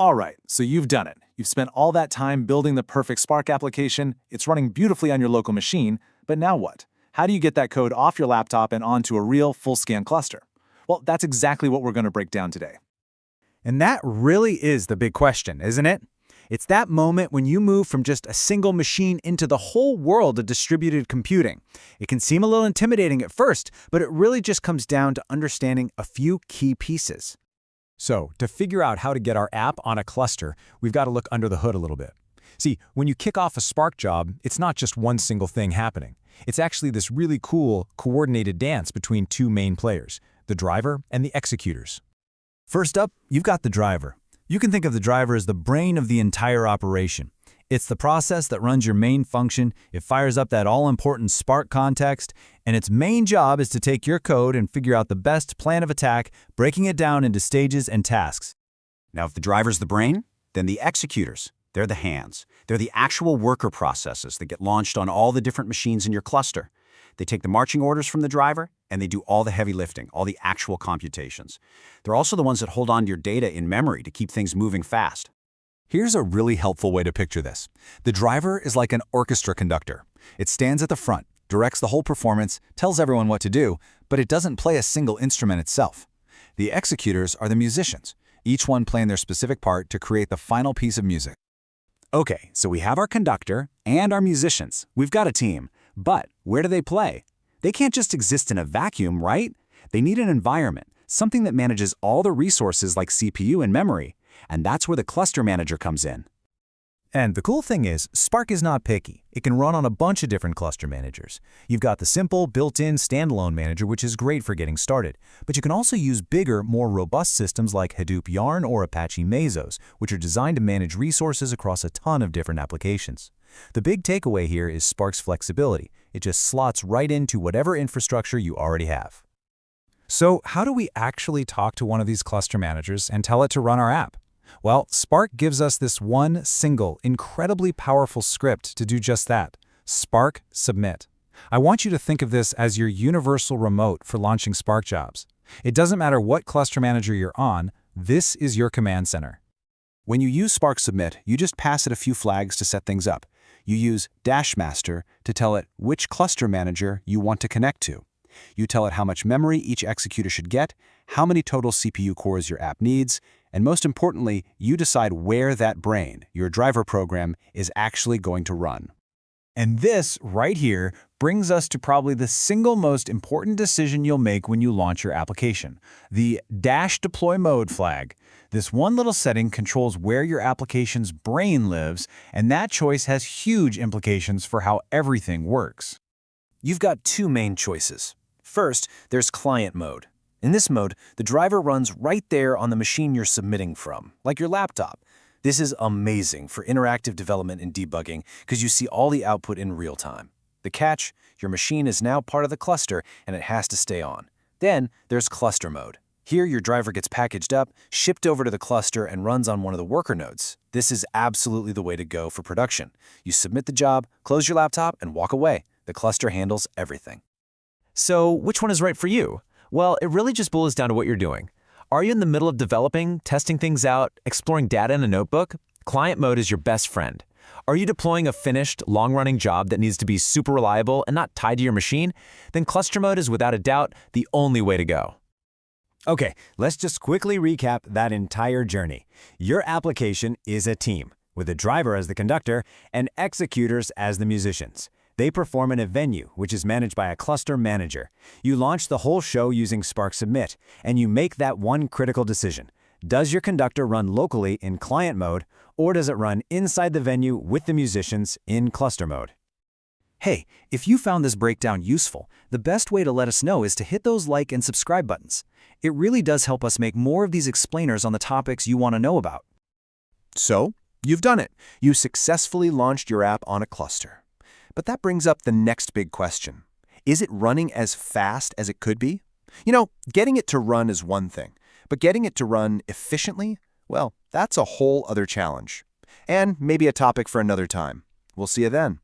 All right, so you've done it. You've spent all that time building the perfect Spark application, it's running beautifully on your local machine, but now what? How do you get that code off your laptop and onto a real full-scan cluster? Well, that's exactly what we're going to break down today. And that really is the big question, isn't it? It's that moment when you move from just a single machine into the whole world of distributed computing. It can seem a little intimidating at first, but it really just comes down to understanding a few key pieces. So, to figure out how to get our app on a cluster, we've got to look under the hood a little bit. See, when you kick off a Spark job, it's not just one single thing happening. It's actually this really cool, coordinated dance between two main players, the driver and the executors. First up, you've got the driver. You can think of the driver as the brain of the entire operation. It's the process that runs your main function, it fires up that all-important Spark context, and its main job is to take your code and figure out the best plan of attack, breaking it down into stages and tasks. Now, if the driver's the brain, then the executors, they're the hands. They're the actual worker processes that get launched on all the different machines in your cluster. They take the marching orders from the driver, and they do all the heavy lifting, all the actual computations. They're also the ones that hold on to your data in memory to keep things moving fast. Here's a really helpful way to picture this. The driver is like an orchestra conductor. It stands at the front, directs the whole performance, tells everyone what to do, but it doesn't play a single instrument itself. The executors are the musicians, each one playing their specific part to create the final piece of music. Okay, so we have our conductor and our musicians. We've got a team. But where do they play? They can't just exist in a vacuum, right? They need an environment, something that manages all the resources like CPU and memory. And that's where the cluster manager comes in. And the cool thing is, Spark is not picky. It can run on a bunch of different cluster managers. You've got the simple, built-in standalone manager, which is great for getting started. But you can also use bigger, more robust systems like Hadoop Yarn or Apache Mesos, which are designed to manage resources across a ton of different applications. The big takeaway here is Spark's flexibility. It just slots right into whatever infrastructure you already have. So how do we actually talk to one of these cluster managers and tell it to run our app? Well, Spark gives us this one single, incredibly powerful script to do just that, Spark Submit. I want you to think of this as your universal remote for launching Spark jobs. It doesn't matter what cluster manager you're on, this is your command center. When you use Spark Submit, you just pass it a few flags to set things up. You use -master to tell it which cluster manager you want to connect to. You tell it how much memory each executor should get, how many total CPU cores your app needs, and most importantly, you decide where that brain, your driver program, is actually going to run. And this, right here, brings us to probably the single most important decision you'll make when you launch your application, the -deploy mode flag. This one little setting controls where your application's brain lives, and that choice has huge implications for how everything works. You've got two main choices. First, there's client mode. In this mode, the driver runs right there on the machine you're submitting from, like your laptop. This is amazing for interactive development and debugging because you see all the output in real time. The catch, your machine is now part of the cluster and it has to stay on. Then there's cluster mode. Here, your driver gets packaged up, shipped over to the cluster, and runs on one of the worker nodes. This is absolutely the way to go for production. You submit the job, close your laptop, and walk away. The cluster handles everything. So, which one is right for you? Well, it really just boils down to what you're doing. Are you in the middle of developing, testing things out, exploring data in a notebook? Client mode is your best friend. Are you deploying a finished, long-running job that needs to be super reliable and not tied to your machine? Then cluster mode is without a doubt the only way to go. Okay, let's just quickly recap that entire journey. Your application is a team, with the driver as the conductor and executors as the musicians. They perform in a venue, which is managed by a cluster manager. You launch the whole show using Spark Submit, and you make that one critical decision. Does your conductor run locally in client mode, or does it run inside the venue with the musicians in cluster mode? Hey, if you found this breakdown useful, the best way to let us know is to hit those like and subscribe buttons. It really does help us make more of these explainers on the topics you want to know about. So, you've done it. You successfully launched your app on a cluster. But that brings up the next big question. Is it running as fast as it could be? You know, getting it to run is one thing, but getting it to run efficiently, well, that's a whole other challenge. And maybe a topic for another time. We'll see you then.